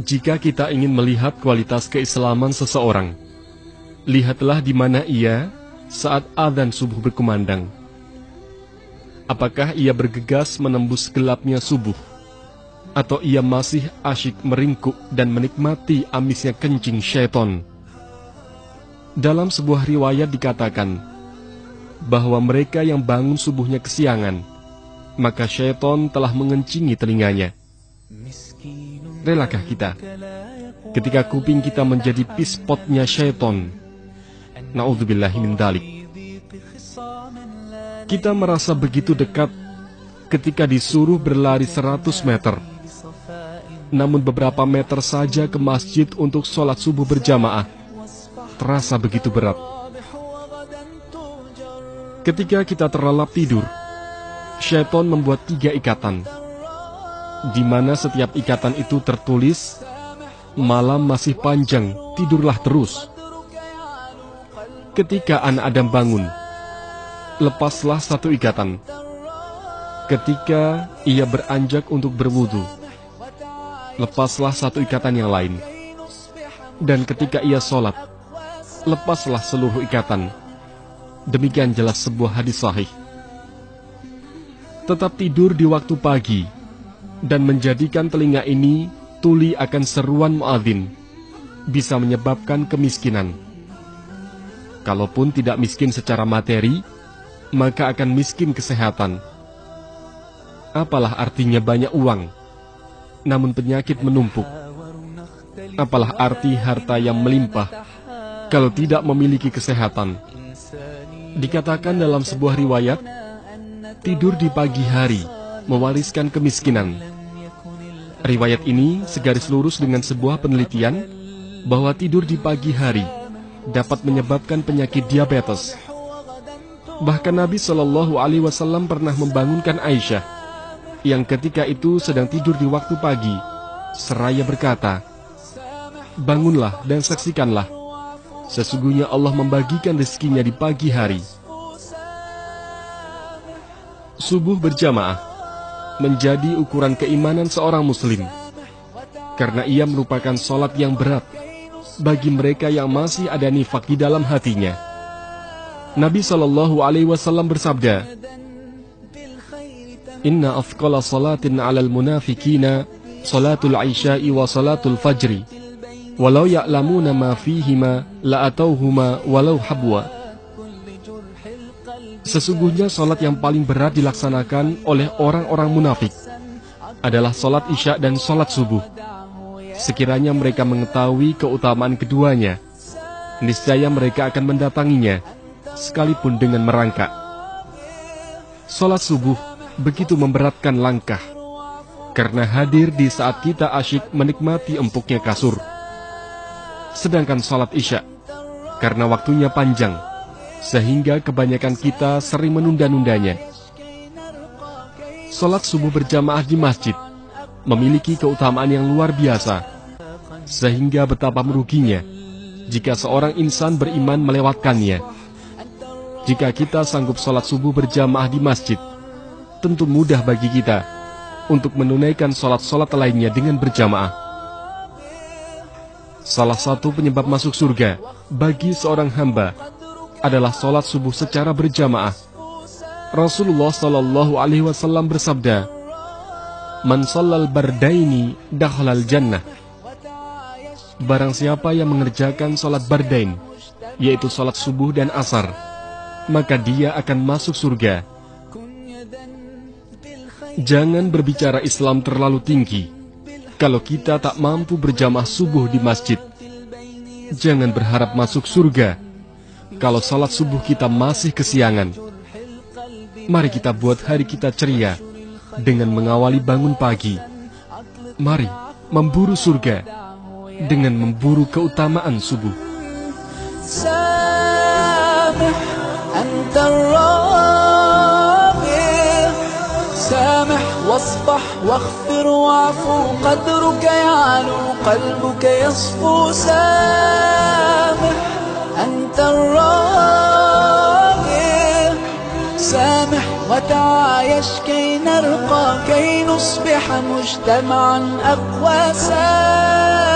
Jika kita ingin melihat kualitas keislaman seseorang, lihatlah di mana ia saat adzan subuh berkumandang. Apakah ia bergegas menembus gelapnya subuh, atau ia masih asyik meringkuk dan menikmati amisnya kencing syaitan? Dalam sebuah riwayat dikatakan bahwa mereka yang bangun subuhnya kesiangan, maka syaitan telah mengencingi telinganya. Relakah kita ketika kuping kita menjadi pispotnya syaitan? Na'udzubillahi min dzalik. Kita merasa begitu dekat ketika disuruh berlari 100 meter. Namun beberapa meter saja ke masjid untuk sholat subuh berjamaah terasa begitu berat. Ketika kita terlelap tidur, syaitan membuat 3 ikatan, di mana setiap ikatan itu tertulis, malam masih panjang, tidurlah terus. Ketika anak Adam bangun, lepaslah 1 ikatan. Ketika ia beranjak untuk berwudu, lepaslah 1 ikatan yang lain. Dan ketika ia sholat, lepaslah seluruh ikatan. Demikian jelas sebuah hadis sahih. Tetap tidur di waktu pagi dan menjadikan telinga ini tuli akan seruan muadzin bisa menyebabkan kemiskinan. Kalaupun tidak miskin secara materi, maka akan miskin kesehatan. Apalah artinya banyak uang, namun penyakit menumpuk? Apalah arti harta yang melimpah kalau tidak memiliki kesehatan? Dikatakan dalam sebuah riwayat, tidur di pagi hari mewariskan kemiskinan. Riwayat ini segaris lurus dengan sebuah penelitian bahwa tidur di pagi hari dapat menyebabkan penyakit diabetes. Bahkan Nabi Shallallahu Alaihi Wasallam pernah membangunkan Aisyah yang ketika itu sedang tidur di waktu pagi, seraya berkata, "Bangunlah dan saksikanlah, sesungguhnya Allah membagikan rezekinya di pagi hari." Subuh berjamaah menjadi ukuran keimanan seorang muslim, karena ia merupakan sholat yang berat bagi mereka yang masih ada nifak di dalam hatinya. Nabi Shallallahu Alaihi Wasallam bersabda, "Inna afqala salatin 'alal munafikina salatul isya'i wa salatul fajri, walau ya'lamuna ma fihima la'atauhuma walau habwa." Sesungguhnya salat yang paling berat dilaksanakan oleh orang-orang munafik adalah salat isya dan salat subuh. Sekiranya mereka mengetahui keutamaan keduanya, niscaya mereka akan mendatanginya sekalipun dengan merangkak. Salat subuh begitu memberatkan langkah, karena hadir di saat kita asyik menikmati empuknya kasur. Sedangkan salat isya, karena waktunya panjang, sehingga kebanyakan kita sering menunda-nundanya. Salat subuh berjamaah di masjid memiliki keutamaan yang luar biasa, sehingga betapa meruginya jika seorang insan beriman melewatkannya. Jika kita sanggup salat subuh berjamaah di masjid, tentu mudah bagi kita untuk menunaikan salat-salat lainnya dengan berjamaah. Salah satu penyebab masuk surga bagi seorang hamba adalah salat subuh secara berjamaah. Rasulullah Shallallahu Alaihi Wasallam bersabda, "Man shallal bardaini dakhalal jannah." Barang siapa yang mengerjakan salat bardain, yaitu salat subuh dan asar, maka dia akan masuk surga. Jangan berbicara Islam terlalu tinggi kalau kita tak mampu berjamaah subuh di masjid. Jangan berharap masuk surga kalau salat subuh kita masih kesiangan. Mari kita buat hari kita ceria dengan mengawali bangun pagi. Mari memburu surga dengan memburu keutamaan subuh. سامح واصفح واغفر واعفو قدرك يعلو قلبك يصفو سامح أنت الراغب سامح وتعايش كي نرقى كي نصبح مجتمعا أقوى سامح.